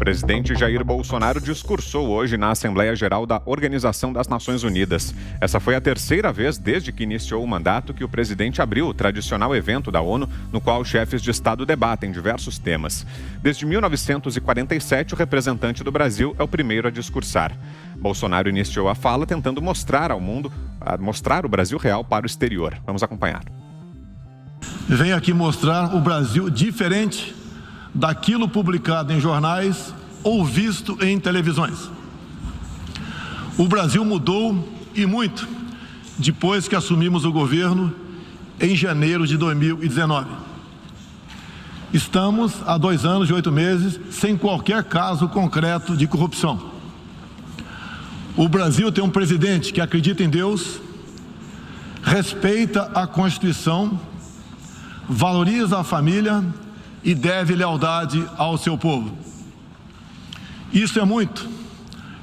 presidente Jair Bolsonaro discursou hoje na Assembleia Geral da Organização das Nações Unidas. Essa foi a terceira vez desde que iniciou o mandato que o presidente abriu o tradicional evento da ONU, no qual chefes de Estado debatem diversos temas. Desde 1947, o representante do Brasil é o primeiro a discursar. Bolsonaro iniciou a fala tentando mostrar ao mundo, mostrar o Brasil real para o exterior. Vamos acompanhar. Venho aqui mostrar o Brasil diferente daquilo publicado em jornais ou visto em televisões. O Brasil mudou e muito depois que assumimos o governo em janeiro de 2019. Estamos há 2 anos e 8 meses sem qualquer caso concreto de corrupção. O Brasil tem um presidente que acredita em Deus, respeita a Constituição, valoriza a família e deve lealdade ao seu povo. Isso é muito.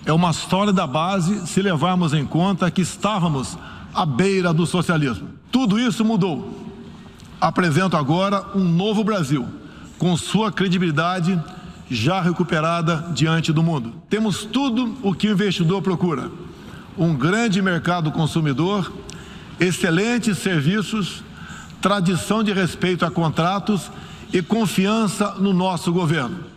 É uma sólida base se levarmos em conta que estávamos à beira do socialismo. Tudo isso mudou. Apresento agora um novo Brasil, com sua credibilidade já recuperada diante do mundo. Temos tudo o que o investidor procura: um grande mercado consumidor, excelentes serviços, tradição de respeito a contratos e confiança no nosso governo.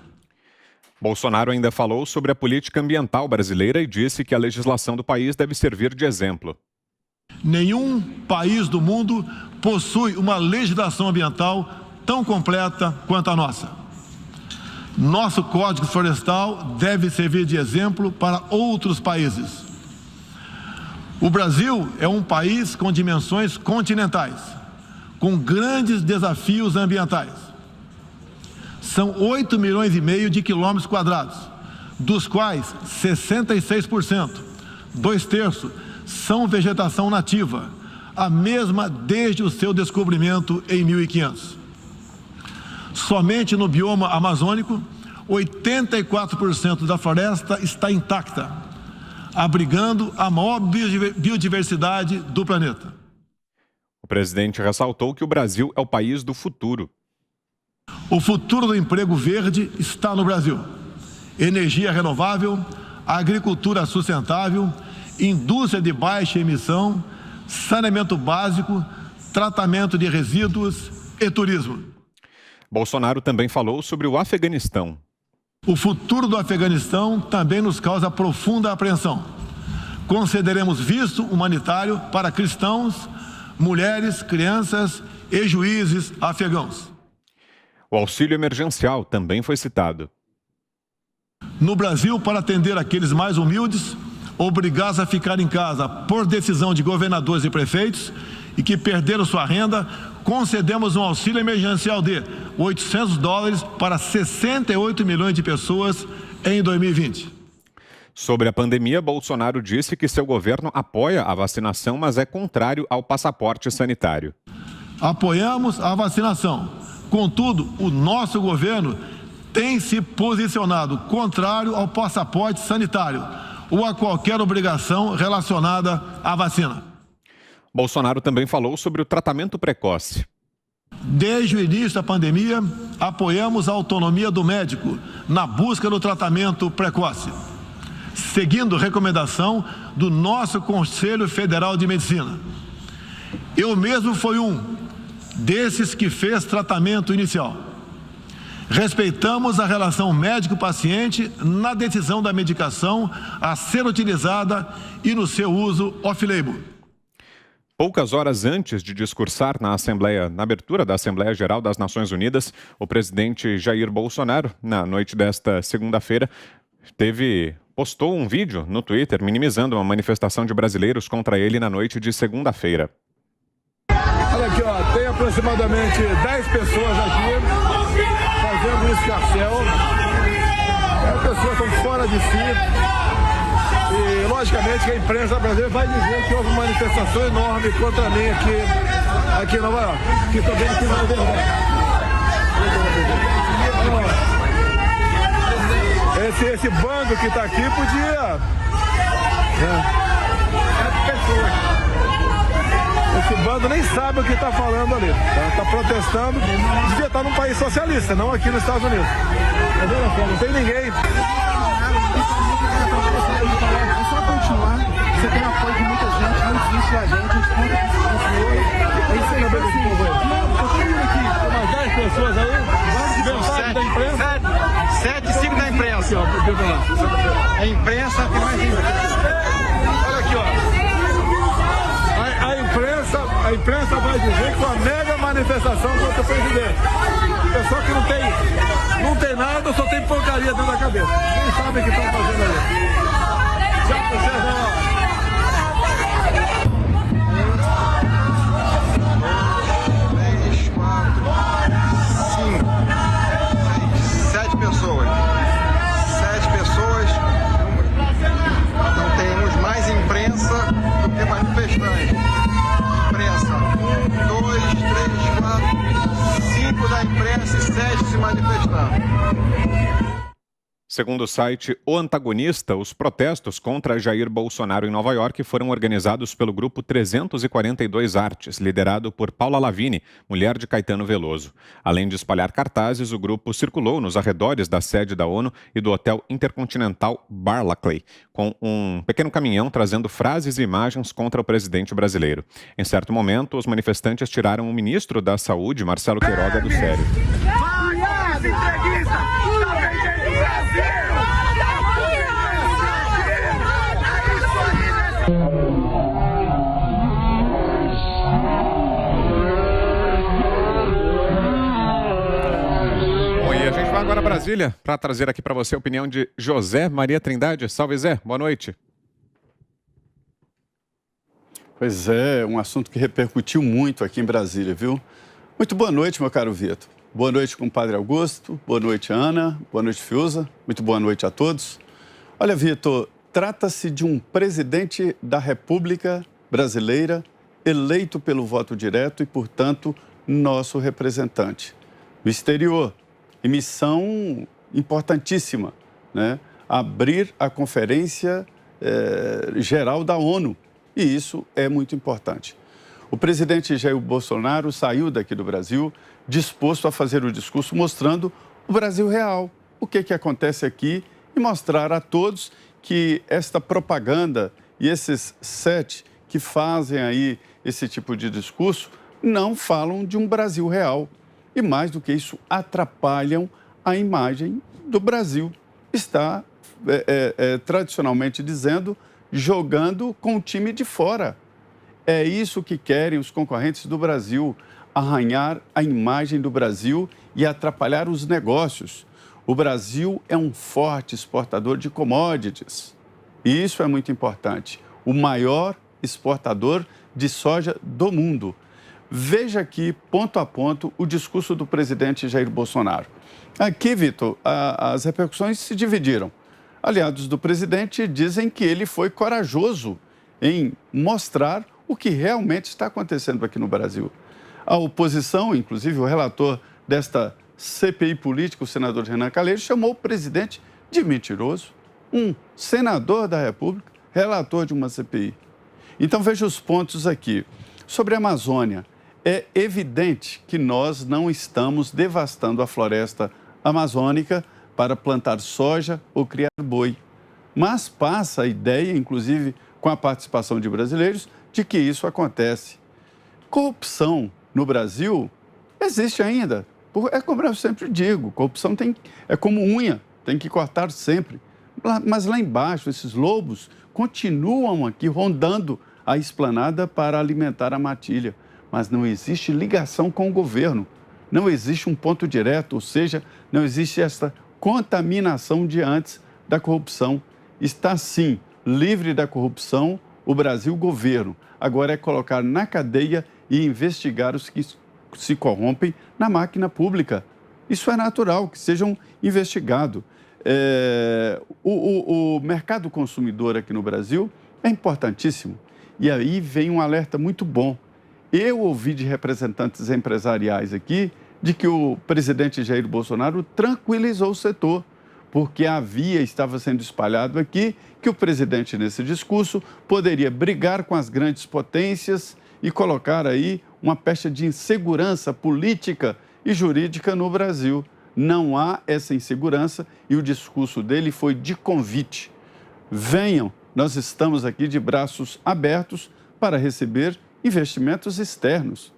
Bolsonaro ainda falou sobre a política ambiental brasileira e disse que a legislação do país deve servir de exemplo. Nenhum país do mundo possui uma legislação ambiental tão completa quanto a nossa. Nosso Código Florestal deve servir de exemplo para outros países. O Brasil é um país com dimensões continentais, com grandes desafios ambientais. São 8,5 milhões de quilômetros quadrados, dos quais 66%, 2/3, são vegetação nativa, a mesma desde o seu descobrimento em 1500. Somente no bioma amazônico, 84% da floresta está intacta, abrigando a maior biodiversidade do planeta. O presidente ressaltou que o Brasil é o país do futuro. O futuro do emprego verde está no Brasil. Energia renovável, agricultura sustentável, indústria de baixa emissão, saneamento básico, tratamento de resíduos e turismo. Bolsonaro também falou sobre o Afeganistão. O futuro do Afeganistão também nos causa profunda apreensão. Concederemos visto humanitário para cristãos, mulheres, crianças e juízes afegãos. O auxílio emergencial também foi citado. No Brasil, para atender aqueles mais humildes, obrigados a ficar em casa por decisão de governadores e prefeitos e que perderam sua renda, concedemos um auxílio emergencial de $800 para 68 milhões de pessoas em 2020. Sobre a pandemia, Bolsonaro disse que seu governo apoia a vacinação, mas é contrário ao passaporte sanitário. Apoiamos a vacinação. Contudo, o nosso governo tem se posicionado contrário ao passaporte sanitário ou a qualquer obrigação relacionada à vacina. Bolsonaro também falou sobre o tratamento precoce. Desde o início da pandemia, apoiamos a autonomia do médico na busca do tratamento precoce, seguindo recomendação do nosso Conselho Federal de Medicina. Eu mesmo fui um desses que fez tratamento inicial. Respeitamos a relação médico-paciente na decisão da medicação a ser utilizada e no seu uso off-label. Poucas horas antes de discursar na abertura da Assembleia Geral das Nações Unidas, o presidente Jair Bolsonaro, na noite desta segunda-feira, postou um vídeo no Twitter minimizando uma manifestação de brasileiros contra ele na noite de segunda-feira. Olha aqui, ó, tem aproximadamente 10 pessoas aqui fazendo um escarcéu. As pessoas estão fora de si. E, logicamente, que a imprensa brasileira vai dizer que houve uma manifestação enorme contra mim aqui em Nova York. Que também aqui não é verdade. Esse bando que está aqui podia... Esse bando nem sabe o que está falando ali. Está protestando. Devia estar num país socialista, não aqui nos Estados Unidos. Não tem ninguém. a gente conta com o senhor. É isso aí, meu povo. Eu tô vindo aqui com umas 10 pessoas aí, metade da imprensa. 7 e 5 da imprensa. Aqui, ó, a imprensa que mais tem. olha aqui, ó. A imprensa vai dizer que foi uma mega manifestação contra o presidente. Pessoal que não tem nada, só tem porcaria dentro da cabeça. Nem sabem o que estão fazendo ali. Tchau pra vocês, né? 3, 4, 5, 6, 7 pessoas. 7 pessoas. Então temos mais imprensa do que manifestantes. Imprensa, 2, 3, 4, 5 da imprensa e 7 se manifestando. Segundo o site O Antagonista, os protestos contra Jair Bolsonaro em Nova York foram organizados pelo grupo 342 Artes, liderado por Paula Lavigne, mulher de Caetano Veloso. Além de espalhar cartazes, o grupo circulou nos arredores da sede da ONU e do Hotel Intercontinental Barclay, com um pequeno caminhão trazendo frases e imagens contra o presidente brasileiro. Em certo momento, os manifestantes tiraram o ministro da Saúde, Marcelo Queiroga, do sério. Bom, e a gente vai agora a Brasília para trazer aqui para você a opinião de José Maria Trindade. Salve, Zé. Boa noite. Pois é, um assunto que repercutiu muito aqui em Brasília, viu? Muito boa noite, meu caro Vitor. Boa noite, compadre Augusto. Boa noite, Ana. Boa noite, Fiuza. Muito boa noite a todos. Olha, Vitor, trata-se de um presidente da República Brasileira eleito pelo voto direto e, portanto, nosso representante no exterior. E missão importantíssima, né? Abrir a Conferência Geral da ONU. E isso é muito importante. O presidente Jair Bolsonaro saiu daqui do Brasil disposto a fazer o discurso mostrando o Brasil real, o que acontece aqui e mostrar a todos que esta propaganda e esses 7 que fazem aí esse tipo de discurso não falam de um Brasil real. E mais do que isso, atrapalham a imagem do Brasil. Está, tradicionalmente dizendo, jogando com o time de fora. É isso que querem os concorrentes do Brasil, arranhar a imagem do Brasil e atrapalhar os negócios. O Brasil é um forte exportador de commodities. E isso é muito importante. O maior exportador de soja do mundo. Veja aqui, ponto a ponto, o discurso do presidente Jair Bolsonaro. Aqui, Vitor, as repercussões se dividiram. Aliados do presidente dizem que ele foi corajoso em mostrar o que realmente está acontecendo aqui no Brasil. A oposição, inclusive o relator desta CPI política, o senador Renan Calheiros, chamou o presidente de mentiroso. Um senador da República, relator de uma CPI. Então, veja os pontos aqui. Sobre a Amazônia, é evidente que nós não estamos devastando a floresta amazônica para plantar soja ou criar boi. Mas passa a ideia, inclusive com a participação de brasileiros, de que isso acontece. Corrupção no Brasil existe ainda. É como eu sempre digo, corrupção é como unha, tem que cortar sempre. Mas lá embaixo, esses lobos continuam aqui rondando a esplanada para alimentar a matilha. Mas não existe ligação com o governo, não existe um ponto direto, ou seja, não existe essa contaminação de antes da corrupção. Está, sim, livre da corrupção o Brasil governo. Agora é colocar na cadeia e investigar os que se corrompem na máquina pública. Isso é natural, que sejam investigados. O mercado consumidor aqui no Brasil é importantíssimo. E aí vem um alerta muito bom. Eu ouvi de representantes empresariais aqui de que o presidente Jair Bolsonaro tranquilizou o setor, porque estava sendo espalhado aqui que o presidente, nesse discurso, poderia brigar com as grandes potências e colocar aí uma pecha de insegurança política e jurídica no Brasil. Não há essa insegurança e o discurso dele foi de convite. Venham, nós estamos aqui de braços abertos para receber investimentos externos.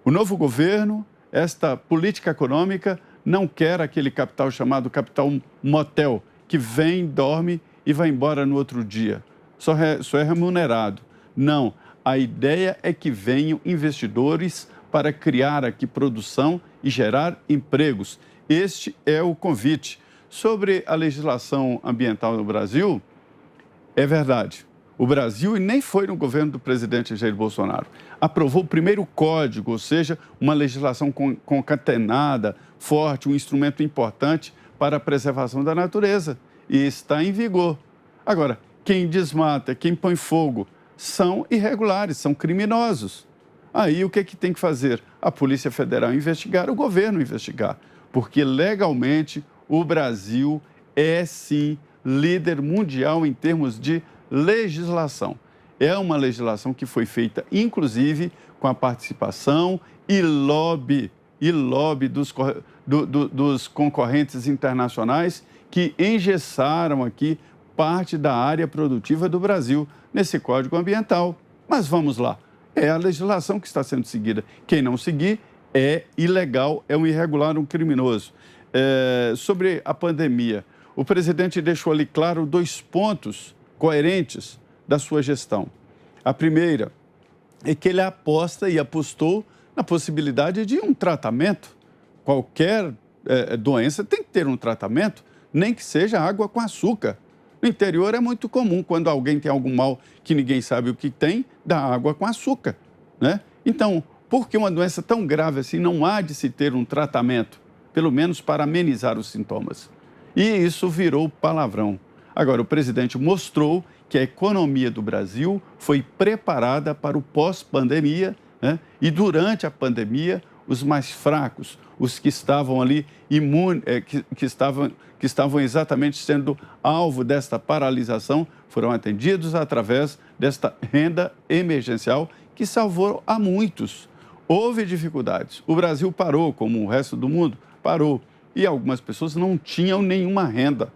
O novo governo, esta política econômica, não quer aquele capital chamado capital motel, que vem, dorme e vai embora no outro dia. Só é remunerado. Não, a ideia é que venham investidores para criar aqui produção e gerar empregos. Este é o convite. Sobre a legislação ambiental no Brasil, é verdade. O Brasil, e nem foi no governo do presidente Jair Bolsonaro, aprovou o primeiro código, ou seja, uma legislação concatenada, forte, um instrumento importante para a preservação da natureza. E está em vigor. Agora, quem desmata, quem põe fogo, são irregulares, são criminosos. Aí o que tem que fazer? A Polícia Federal investigar, o governo investigar. Porque legalmente o Brasil é, sim, líder mundial em termos de legislação. É uma legislação que foi feita, inclusive, com a participação e lobby dos concorrentes internacionais que engessaram aqui parte da área produtiva do Brasil nesse Código Ambiental. Mas vamos lá, é a legislação que está sendo seguida. Quem não seguir é ilegal, é um irregular, um criminoso. Sobre a pandemia, o presidente deixou ali claro 2 pontos coerentes da sua gestão. A primeira é que ele aposta e apostou na possibilidade de um tratamento. Qualquer doença tem que ter um tratamento, nem que seja água com açúcar. No interior é muito comum, quando alguém tem algum mal que ninguém sabe o que tem, dá água com açúcar, né? Então, por que uma doença tão grave assim não há de se ter um tratamento, pelo menos para amenizar os sintomas? E isso virou palavrão. Agora, o presidente mostrou que a economia do Brasil foi preparada para o pós-pandemia, né? E durante a pandemia, os mais fracos, os que estavam ali que estavam exatamente sendo alvo desta paralisação, foram atendidos através desta renda emergencial que salvou a muitos. Houve dificuldades. O Brasil parou, como o resto do mundo, parou. E algumas pessoas não tinham nenhuma renda.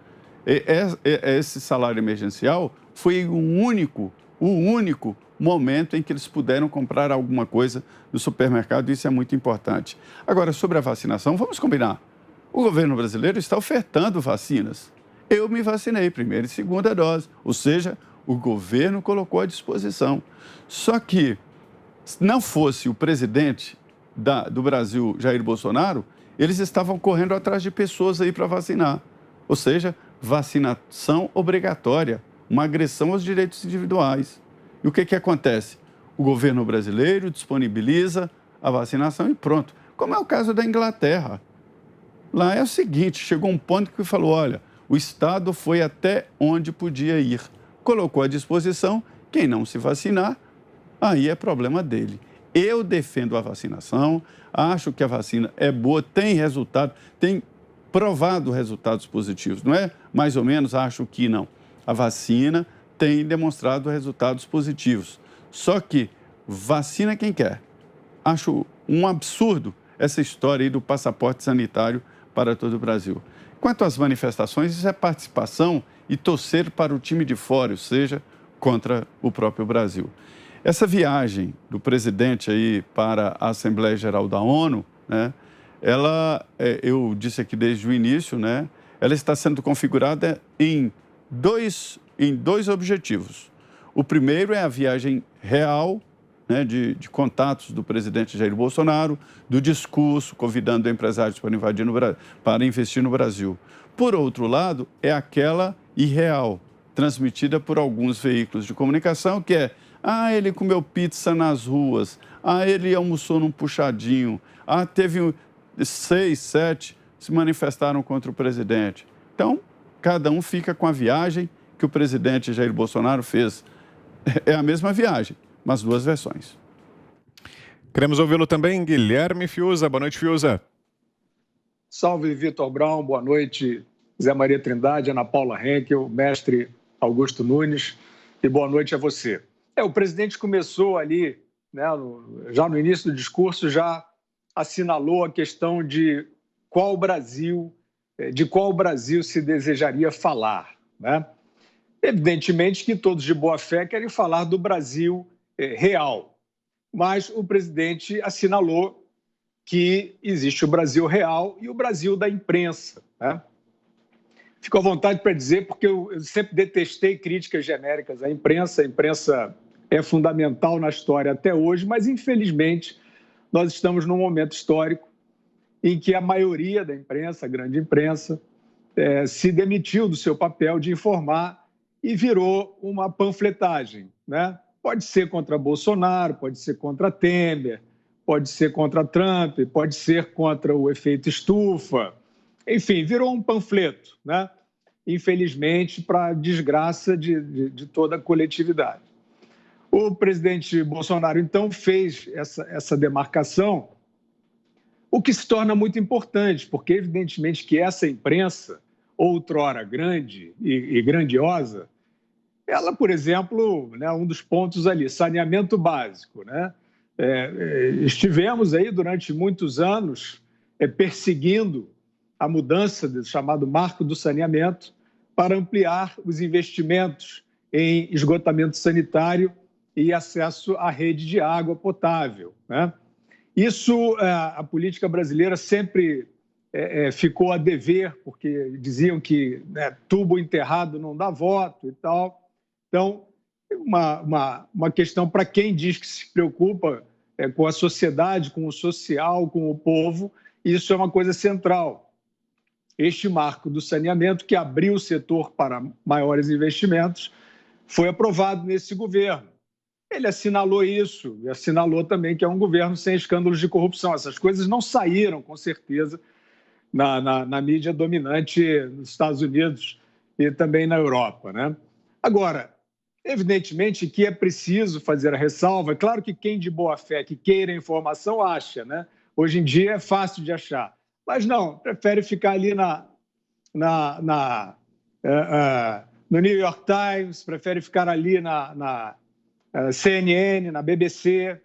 Esse salário emergencial foi o único momento em que eles puderam comprar alguma coisa no supermercado, isso é muito importante. Agora, sobre a vacinação, vamos combinar. O governo brasileiro está ofertando vacinas. Eu me vacinei, 1ª e 2ª dose, ou seja, o governo colocou à disposição. Só que, se não fosse o presidente do Brasil, Jair Bolsonaro, eles estavam correndo atrás de pessoas aí para vacinar. Ou seja, vacinação obrigatória, uma agressão aos direitos individuais. E o que acontece? O governo brasileiro disponibiliza a vacinação e pronto. Como é o caso da Inglaterra. Lá é o seguinte, chegou um ponto que falou, olha, o Estado foi até onde podia ir. Colocou à disposição, quem não se vacinar, aí é problema dele. Eu defendo a vacinação, acho que a vacina é boa, tem resultado, tem provado resultados positivos. Não é mais ou menos, acho que não. A vacina tem demonstrado resultados positivos. Só que vacina quem quer. Acho um absurdo essa história aí do passaporte sanitário para todo o Brasil. Quanto às manifestações, isso é participação e torcer para o time de fora, ou seja, contra o próprio Brasil. Essa viagem do presidente aí para a Assembleia Geral da ONU, né, eu disse aqui desde o início, né, ela está sendo configurada em dois objetivos. O primeiro é a viagem real, né, de contatos do presidente Jair Bolsonaro, do discurso, convidando empresários para investir no Brasil. Por outro lado, é aquela irreal, transmitida por alguns veículos de comunicação, que é, ele comeu pizza nas ruas, ele almoçou num puxadinho, teve 6, 7 se manifestaram contra o presidente. Então, cada um fica com a viagem que o presidente Jair Bolsonaro fez. É a mesma viagem, mas 2 versões. Queremos ouvi-lo também, Guilherme Fiuza. Boa noite, Fiuza. Salve, Vitor Brown. Boa noite, Zé Maria Trindade, Ana Paula Henkel, mestre Augusto Nunes. E boa noite a você. O presidente começou ali, né, já no início do discurso, já assinalou a questão de qual Brasil se desejaria falar, né? Evidentemente que todos de boa fé querem falar do Brasil real. Mas o presidente assinalou que existe o Brasil real e o Brasil da imprensa, né? Fico à vontade para dizer, porque eu sempre detestei críticas genéricas à imprensa. A imprensa é fundamental na história até hoje, mas, infelizmente, nós estamos num momento histórico em que a maioria da imprensa, a grande imprensa, se demitiu do seu papel de informar e virou uma panfletagem, né? Pode ser contra Bolsonaro, pode ser contra Temer, pode ser contra Trump, pode ser contra o efeito estufa. Enfim, virou um panfleto, né? Infelizmente, para desgraça de toda a coletividade. O presidente Bolsonaro, então, fez essa demarcação, o que se torna muito importante, porque, evidentemente, que essa imprensa, outrora grande e grandiosa, ela, por exemplo, né, um dos pontos ali, saneamento básico, né? Estivemos aí durante muitos anos perseguindo a mudança do chamado marco do saneamento para ampliar os investimentos em esgotamento sanitário e acesso à rede de água potável, né? Isso, a política brasileira sempre ficou a dever, porque diziam que, né, tubo enterrado não dá voto e tal. Então, uma questão para quem diz que se preocupa com a sociedade, com o social, com o povo, isso é uma coisa central. Este marco do saneamento, que abriu o setor para maiores investimentos, foi aprovado nesse governo. Ele assinalou isso, e assinalou também que é um governo sem escândalos de corrupção. Essas coisas não saíram, com certeza, na mídia dominante nos Estados Unidos e também na Europa, né? Agora, evidentemente que é preciso fazer a ressalva. É claro que quem de boa fé que queira informação acha, né? Hoje em dia é fácil de achar. Mas não, prefere ficar ali no New York Times, prefere ficar ali na CNN, na BBC,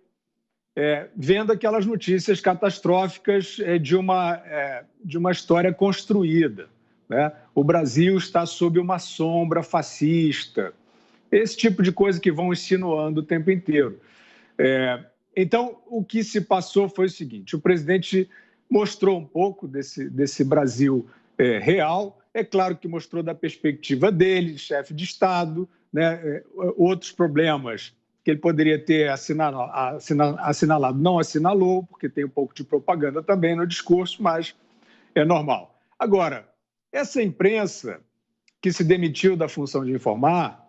vendo aquelas notícias catastróficas de uma história construída, né? O Brasil está sob uma sombra fascista, esse tipo de coisa que vão insinuando o tempo inteiro. Então, o que se passou foi o seguinte: o presidente mostrou um pouco desse Brasil real. É claro que mostrou da perspectiva dele, chefe de Estado, né? Outros problemas que ele poderia ter assinalado, não assinalou, porque tem um pouco de propaganda também no discurso, mas é normal. Agora, essa imprensa que se demitiu da função de informar,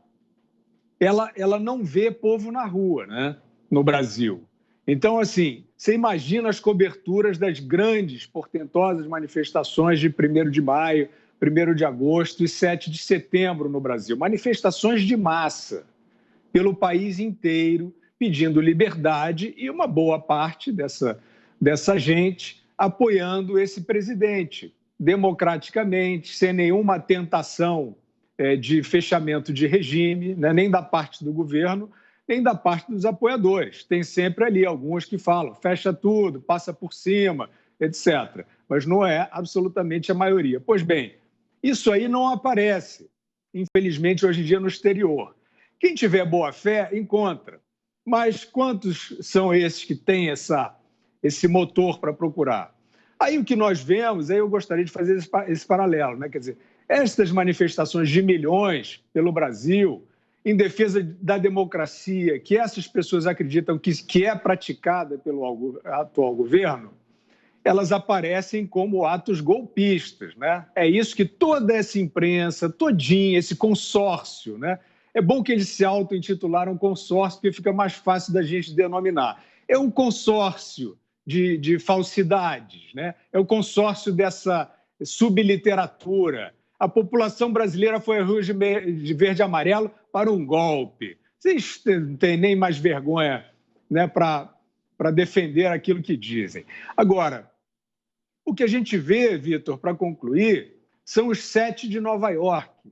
ela não vê povo na rua, né, no Brasil. Então, assim, você imagina as coberturas das grandes, portentosas manifestações de 1º de maio, 1º de agosto e 7 de setembro no Brasil. Manifestações de massa pelo país inteiro, pedindo liberdade, e uma boa parte dessa gente apoiando esse presidente, democraticamente, sem nenhuma tentação de fechamento de regime, né, nem da parte do governo, nem da parte dos apoiadores. Tem sempre ali alguns que falam, fecha tudo, passa por cima, etc. Mas não é absolutamente a maioria. Pois bem, isso aí não aparece, infelizmente, hoje em dia no exterior. Quem tiver boa fé, encontra. Mas quantos são esses que têm esse motor para procurar? Aí o que nós vemos, aí eu gostaria de fazer esse paralelo, né? Quer dizer, estas manifestações de milhões pelo Brasil, em defesa da democracia, que essas pessoas acreditam que é praticada pelo atual governo, elas aparecem como atos golpistas, né? É isso que toda essa imprensa, todinha, esse consórcio, né? É bom que eles se auto-intitularam consórcio, porque fica mais fácil da gente denominar. É um consórcio de falsidades, né? É o consórcio dessa subliteratura. A população brasileira foi a rua de verde e amarelo para um golpe. Vocês não têm nem mais vergonha, né, para defender aquilo que dizem. Agora, o que a gente vê, Vitor, para concluir, são os 7 de Nova York,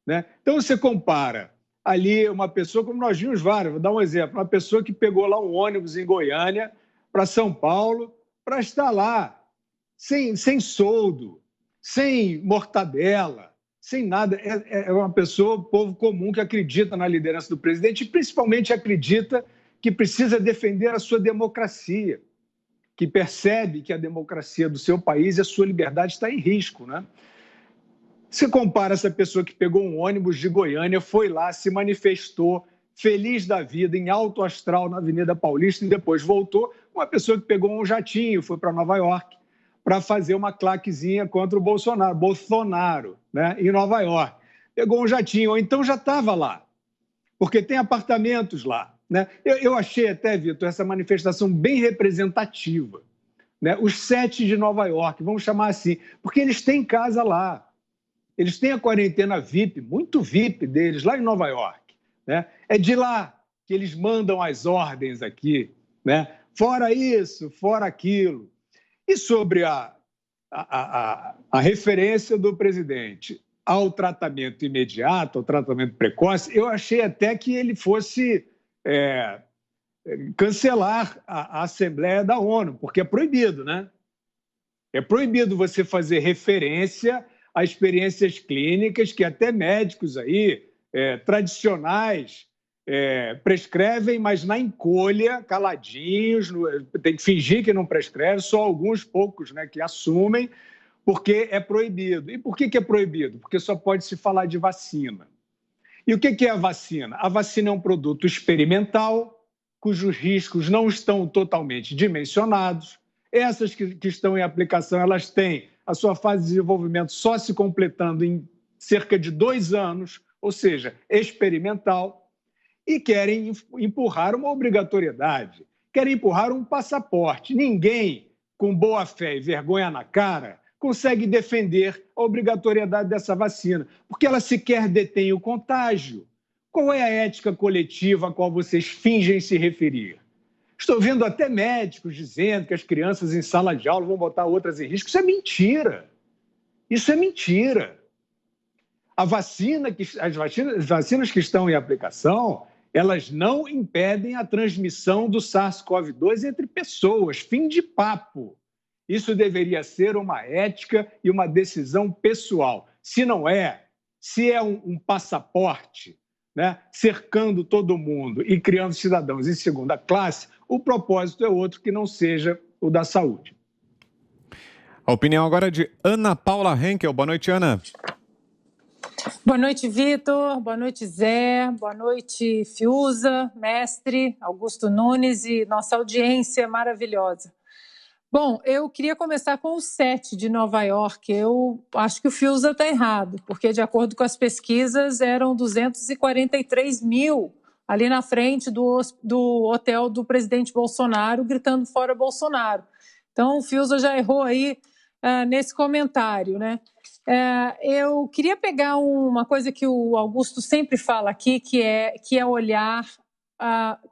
né? Então, você compara ali uma pessoa, como nós vimos vários, vou dar um exemplo, uma pessoa que pegou lá um ônibus em Goiânia para São Paulo para estar lá, sem soldo, sem mortadela, sem nada. É uma pessoa, povo comum, que acredita na liderança do presidente e principalmente acredita que precisa defender a sua democracia, que percebe que a democracia do seu país e a sua liberdade está em risco, né? Você compara essa pessoa que pegou um ônibus de Goiânia, foi lá, se manifestou, feliz da vida, em alto astral na Avenida Paulista e depois voltou, uma pessoa que pegou um jatinho, foi para Nova York para fazer uma claquezinha contra o Bolsonaro, né, em Nova York. Pegou um jatinho, ou então já estava lá, porque tem apartamentos lá, né? Eu achei até, Vitor, essa manifestação bem representativa, né? Os 7 de Nova York, vamos chamar assim, porque eles têm casa lá. Eles têm a quarentena VIP, muito VIP deles, lá em Nova York, né? É de lá que eles mandam as ordens aqui, né? Fora isso, fora aquilo. E sobre a referência do presidente ao tratamento imediato, ao tratamento precoce, eu achei até que ele fosse cancelar a Assembleia da ONU, porque é proibido, né? É proibido você fazer referência a experiências clínicas que até médicos aí, tradicionais, prescrevem, mas na encolha, caladinhos, tem que fingir que não prescreve, só alguns poucos, né, que assumem, porque é proibido. E por que é proibido? Porque só pode se falar de vacina. E o que é a vacina? A vacina é um produto experimental, cujos riscos não estão totalmente dimensionados. Essas que estão em aplicação, elas têm a sua fase de desenvolvimento só se completando em cerca de 2 anos, ou seja, experimental, e querem empurrar uma obrigatoriedade, querem empurrar um passaporte. Ninguém, com boa fé e vergonha na cara, consegue defender a obrigatoriedade dessa vacina, porque ela sequer detém o contágio. Qual é a ética coletiva a qual vocês fingem se referir? Estou vendo até médicos dizendo que as crianças em sala de aula vão botar outras em risco. Isso é mentira. Isso é mentira. As vacinas que estão em aplicação, elas não impedem a transmissão do SARS-CoV-2 entre pessoas. Fim de papo. Isso deveria ser uma ética e uma decisão pessoal. Se não é, se é um passaporte, né, cercando todo mundo e criando cidadãos em segunda classe, o propósito é outro que não seja o da saúde. A opinião agora é de Ana Paula Henkel. Boa noite, Ana. Boa noite, Vitor. Boa noite, Zé. Boa noite, Fiuza, mestre, Augusto Nunes e nossa audiência maravilhosa. Bom, eu queria começar com o 7 de Nova York. Eu acho que o Fiuza está errado, porque, de acordo com as pesquisas, eram 243 mil ali na frente do hotel do presidente Bolsonaro, gritando fora Bolsonaro. Então, o Fiuza já errou aí nesse comentário, né? Eu queria pegar uma coisa que o Augusto sempre fala aqui, que é olhar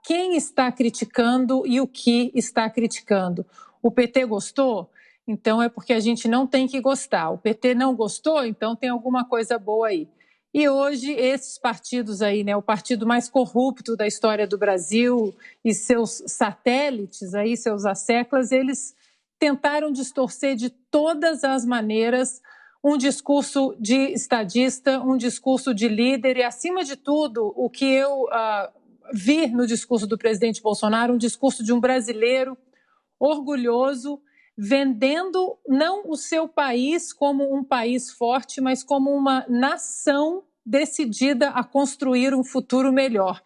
quem está criticando e o que está criticando. O PT gostou? Então é porque a gente não tem que gostar. O PT não gostou? Então tem alguma coisa boa aí. E hoje esses partidos aí, né, o partido mais corrupto da história do Brasil e seus satélites aí, seus asseclas, eles tentaram distorcer de todas as maneiras um discurso de estadista, um discurso de líder e, acima de tudo, o que eu vi no discurso do presidente Bolsonaro, um discurso de um brasileiro orgulhoso, vendendo não o seu país como um país forte, mas como uma nação decidida a construir um futuro melhor.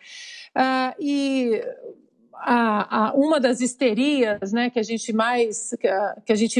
Uma das histerias, né, que a gente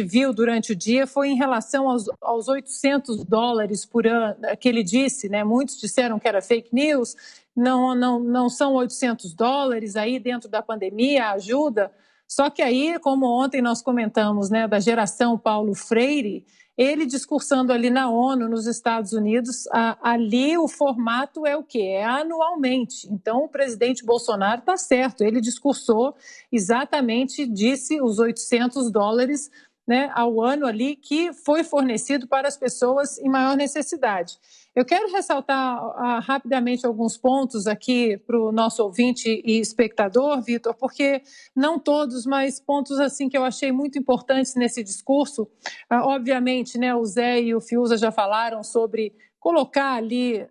viu durante o dia foi em relação aos $800 por ano, que ele disse, né? Muitos disseram que era fake news, não são $800 aí dentro da pandemia, ajuda. Só que aí, como ontem nós comentamos, né, da geração Paulo Freire, ele discursando ali na ONU, nos Estados Unidos, ali o formato é o quê? É anualmente. Então, o presidente Bolsonaro está certo, ele discursou exatamente, disse os $800, né, ao ano ali, que foi fornecido para as pessoas em maior necessidade. Eu quero ressaltar rapidamente alguns pontos aqui para o nosso ouvinte e espectador, Vitor, porque não todos, mas pontos assim que eu achei muito importantes nesse discurso. Obviamente, né, o Zé e o Fiuza já falaram sobre colocar ali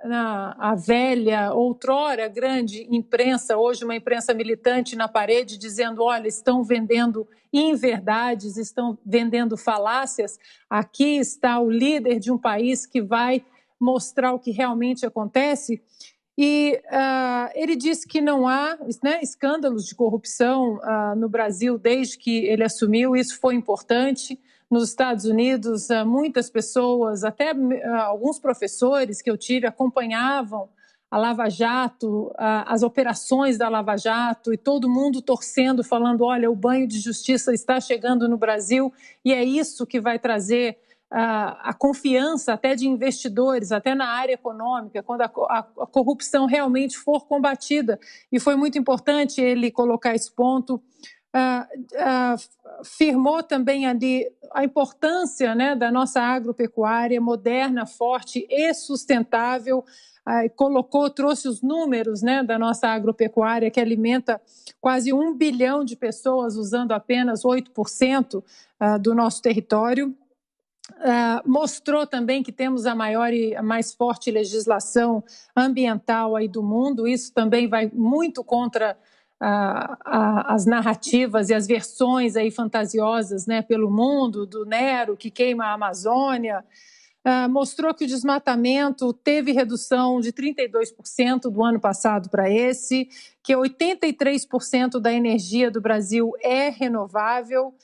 a velha, outrora grande imprensa, hoje uma imprensa militante na parede, dizendo, olha, estão vendendo inverdades, estão vendendo falácias. Aqui está o líder de um país que vai mostrar o que realmente acontece. E ele disse que não há, né, escândalos de corrupção no Brasil desde que ele assumiu, isso foi importante. Nos Estados Unidos, muitas pessoas, até alguns professores que eu tive, acompanhavam a Lava Jato, as operações da Lava Jato, e todo mundo torcendo, falando, olha, o banho de justiça está chegando no Brasil, e é isso que vai trazer a confiança até de investidores, até na área econômica, quando a corrupção realmente for combatida. E foi muito importante ele colocar esse ponto. Firmou também ali a importância, né, da nossa agropecuária moderna, forte e sustentável. Trouxe os números, né, da nossa agropecuária, que alimenta quase 1 bilhão de pessoas, usando apenas 8% do nosso território. Mostrou também que temos a maior e a mais forte legislação ambiental aí do mundo. Isso também vai muito contra as narrativas e as versões aí fantasiosas, né, pelo mundo, do Nero, que queima a Amazônia. Mostrou que o desmatamento teve redução de 32% do ano passado para esse, que 83% da energia do Brasil é renovável,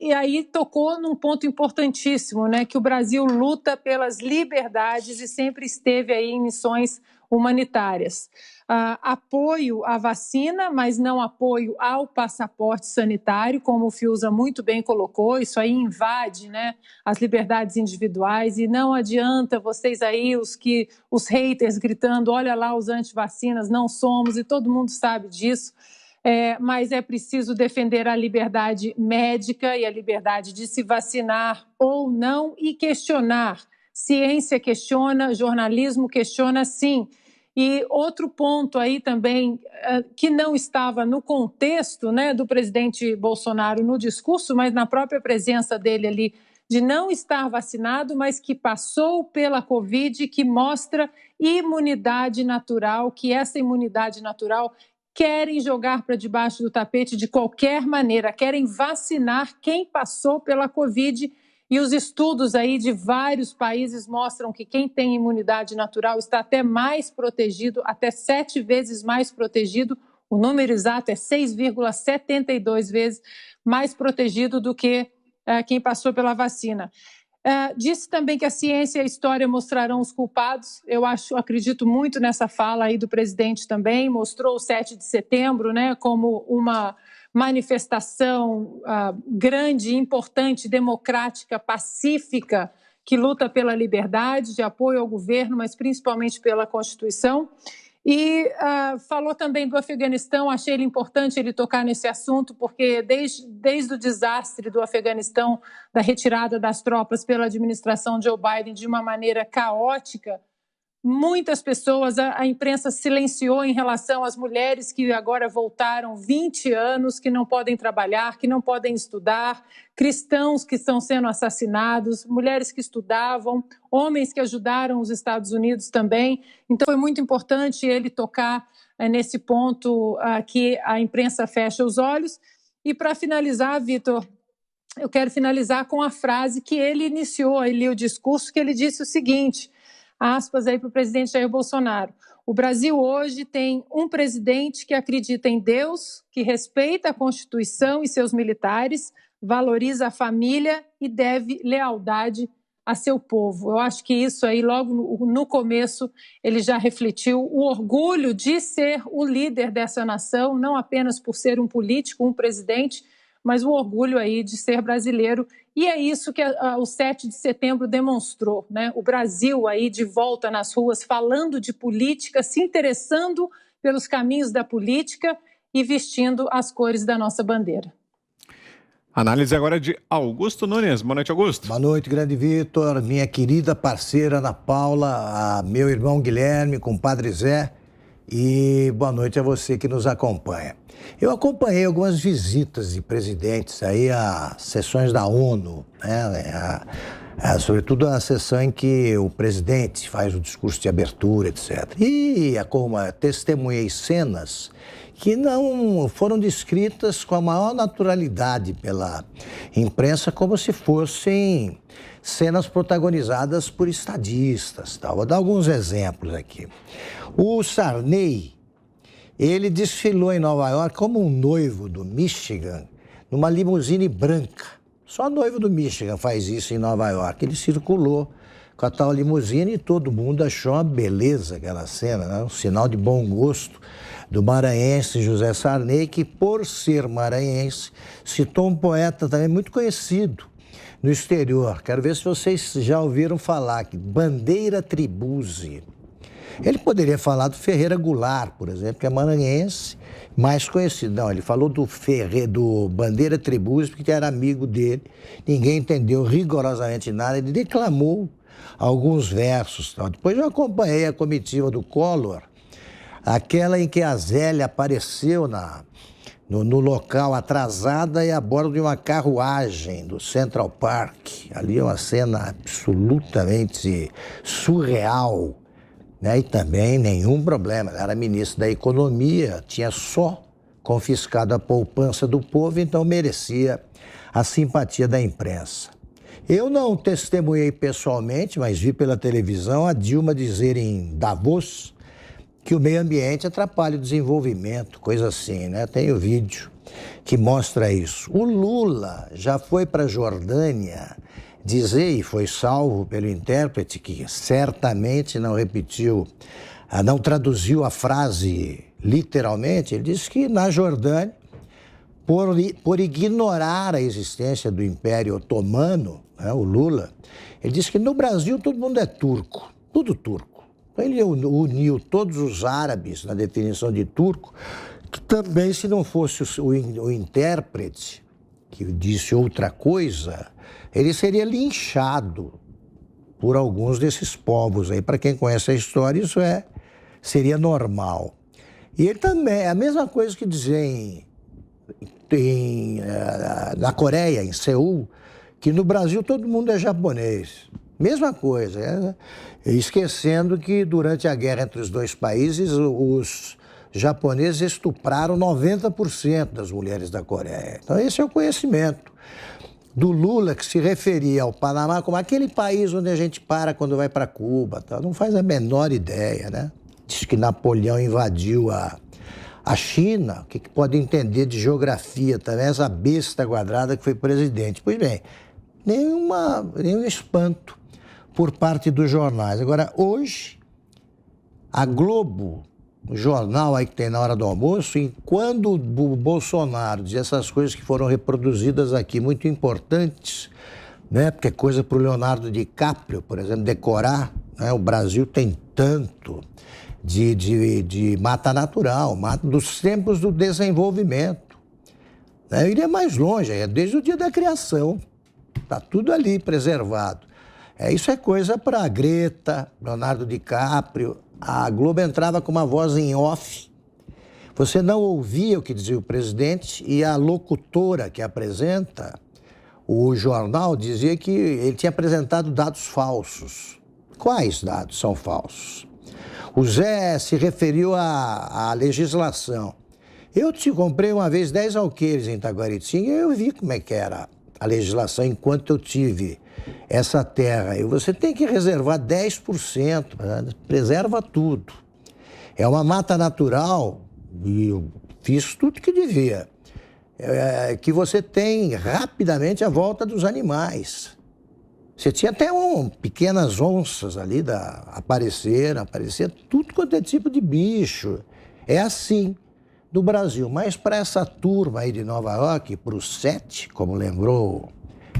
e aí tocou num ponto importantíssimo, né, que o Brasil luta pelas liberdades e sempre esteve aí em missões humanitárias. Apoio à vacina, mas não apoio ao passaporte sanitário, como o Fiuza muito bem colocou, isso aí invade, né, as liberdades individuais, e não adianta vocês aí, os haters gritando, olha lá os antivacinas, não somos, e todo mundo sabe disso. Mas é preciso defender a liberdade médica e a liberdade de se vacinar ou não e questionar. Ciência questiona, jornalismo questiona, sim. E outro ponto aí também, que não estava no contexto, né, do presidente Bolsonaro no discurso, mas na própria presença dele ali, de não estar vacinado, mas que passou pela Covid, que mostra imunidade natural, que essa imunidade natural querem jogar para debaixo do tapete de qualquer maneira, querem vacinar quem passou pela Covid, e os estudos aí de vários países mostram que quem tem imunidade natural está até mais protegido, até 7 vezes mais protegido, o número exato é 6,72 vezes mais protegido do que quem passou pela vacina. Disse também que a ciência e a história mostrarão os culpados. Eu acredito muito nessa fala aí do presidente também. Mostrou o 7 de setembro, né, como uma manifestação grande, importante, democrática, pacífica, que luta pela liberdade, de apoio ao governo, mas principalmente pela Constituição. E falou também do Afeganistão. Achei importante ele tocar nesse assunto, porque desde o desastre do Afeganistão, da retirada das tropas pela administração Joe Biden de uma maneira caótica, muitas pessoas, a imprensa silenciou em relação às mulheres que agora voltaram 20 anos, que não podem trabalhar, que não podem estudar, cristãos que estão sendo assassinados, mulheres que estudavam, homens que ajudaram os Estados Unidos também. Então, foi muito importante ele tocar nesse ponto que a imprensa fecha os olhos. E, para finalizar, Vitor, eu quero finalizar com a frase que ele iniciou ali o discurso, que ele disse o seguinte, aspas aí para o presidente Jair Bolsonaro: o Brasil hoje tem um presidente que acredita em Deus, que respeita a Constituição e seus militares, valoriza a família e deve lealdade a seu povo. Eu acho que isso aí, logo no começo, ele já refletiu o orgulho de ser o líder dessa nação, não apenas por ser um político, um presidente, mas o orgulho aí de ser brasileiro. E é isso que o 7 de setembro demonstrou, né? O Brasil aí de volta nas ruas, falando de política, se interessando pelos caminhos da política e vestindo as cores da nossa bandeira. Análise agora de Augusto Nunes. Boa noite, Augusto. Boa noite, grande Vitor, minha querida parceira Ana Paula, meu irmão Guilherme, compadre Zé, e boa noite a você que nos acompanha. Eu acompanhei algumas visitas de presidentes aí a sessões da ONU, né? Sobretudo a sessão em que o presidente faz o discurso de abertura, etc. E como testemunhei cenas que não foram descritas com a maior naturalidade pela imprensa, como se fossem cenas protagonizadas por estadistas. Tal. Vou dar alguns exemplos aqui. O Sarney, ele desfilou em Nova York como um noivo do Michigan, numa limusine branca. Só noivo do Michigan faz isso em Nova York. Ele circulou com a tal limusine e todo mundo achou uma beleza aquela cena, né? Um sinal de bom gosto do maranhense José Sarney, que, por ser maranhense, citou um poeta também muito conhecido no exterior. Quero ver se vocês já ouviram falar, que Bandeira Tribuzzi. Ele poderia falar do Ferreira Goulart, por exemplo, que é maranhense, mais conhecido. Não, ele falou do Bandeira Tribuzzi, porque era amigo dele. Ninguém entendeu rigorosamente nada. Ele declamou alguns versos. Tal. Depois eu acompanhei a comitiva do Collor, aquela em que a Zélia apareceu no local atrasada e a bordo de uma carruagem do Central Park. Ali é uma cena absolutamente surreal. Né? E também nenhum problema. Ela era ministra da Economia, tinha só confiscado a poupança do povo, então merecia a simpatia da imprensa. Eu não testemunhei pessoalmente, mas vi pela televisão a Dilma dizer em Davos que o meio ambiente atrapalha o desenvolvimento, coisa assim, né? Tem o vídeo que mostra isso. O Lula já foi para a Jordânia dizer, e foi salvo pelo intérprete, que certamente não repetiu, não traduziu a frase literalmente. Ele disse que na Jordânia, por ignorar a existência do Império Otomano, né, o Lula, ele disse que no Brasil todo mundo é turco, tudo turco. Ele uniu todos os árabes na definição de turco, que também, se não fosse o intérprete, que disse outra coisa, ele seria linchado por alguns desses povos aí. Para quem conhece a história, isso seria normal. E ele também, é a mesma coisa que dizer na Coreia, em Seul, que no Brasil todo mundo é japonês. Mesma coisa, esquecendo que durante a guerra entre os dois países, os japoneses estupraram 90% das mulheres da Coreia. Então esse é o conhecimento do Lula, que se referia ao Panamá como aquele país onde a gente para quando vai para Cuba. Tá? Não faz a menor ideia, né? Diz que Napoleão invadiu a China. O que pode entender de geografia também, essa besta quadrada que foi presidente. Pois bem, nenhum espanto por parte dos jornais. Agora, hoje, a Globo, o jornal aí que tem na hora do almoço, e quando o Bolsonaro diz essas coisas que foram reproduzidas aqui, muito importantes, né? Porque é coisa para o Leonardo DiCaprio, por exemplo, decorar, né? O Brasil tem tanto de mata natural, mata dos tempos do desenvolvimento. Né? Eu iria mais longe, desde o dia da criação. Está tudo ali preservado. Isso é coisa para Greta, Leonardo DiCaprio. A Globo entrava com uma voz em off. Você não ouvia o que dizia o presidente e a locutora que apresenta o jornal dizia que ele tinha apresentado dados falsos. Quais dados são falsos? O Zé se referiu à legislação. Eu te comprei uma vez 10 alqueires em Taguaritinga e eu vi como é que era a legislação enquanto eu tive essa terra. E você tem que reservar 10%, preserva tudo. É uma mata natural, e eu fiz tudo que devia, que você tem rapidamente a volta dos animais. Você tinha até pequenas onças ali, aparecia tudo quanto é tipo de bicho. É assim do Brasil. Mas para essa turma aí de Nova York, para os 7, como lembrou,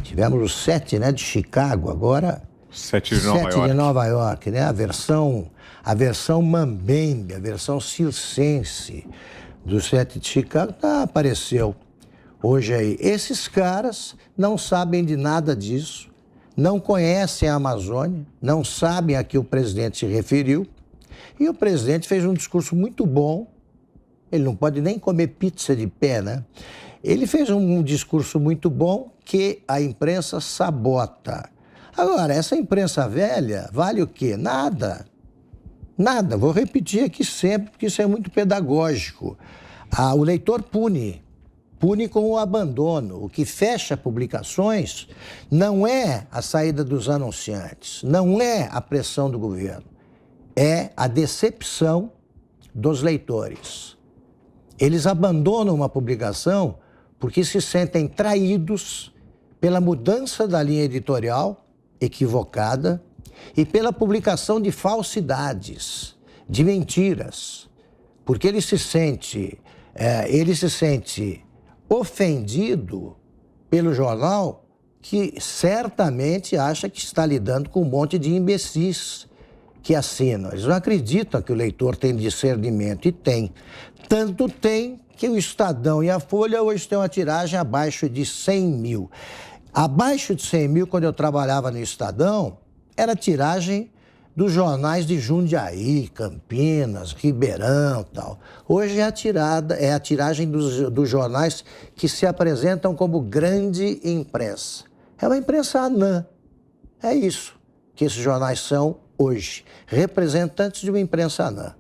tivemos os 7, né, de Chicago, agora 7 de Nova York, né? A versão mambembe, a versão circense do 7 de Chicago apareceu hoje aí. Esses caras não sabem de nada disso, não conhecem a Amazônia, não sabem a que o presidente se referiu, e o presidente fez um discurso muito bom. Ele não pode nem comer pizza de pé, né? Ele fez um discurso muito bom que a imprensa sabota. Agora, essa imprensa velha vale o quê? Nada. Nada. Vou repetir aqui sempre, porque isso é muito pedagógico. O leitor pune com o abandono. O que fecha publicações não é a saída dos anunciantes, não é a pressão do governo, é a decepção dos leitores. Eles abandonam uma publicação porque se sentem traídos pela mudança da linha editorial equivocada e pela publicação de falsidades, de mentiras, porque ele se sente ofendido pelo jornal que certamente acha que está lidando com um monte de imbecis que assinam. Eles não acreditam que o leitor tem discernimento, e tem. Tanto tem que o Estadão e a Folha hoje têm uma tiragem abaixo de 100 mil. Abaixo de 100 mil, quando eu trabalhava no Estadão, era a tiragem dos jornais de Jundiaí, Campinas, Ribeirão e tal. Hoje é a tiragem dos jornais que se apresentam como grande imprensa. É uma imprensa anã. É isso que esses jornais são hoje, representantes de uma imprensa anã.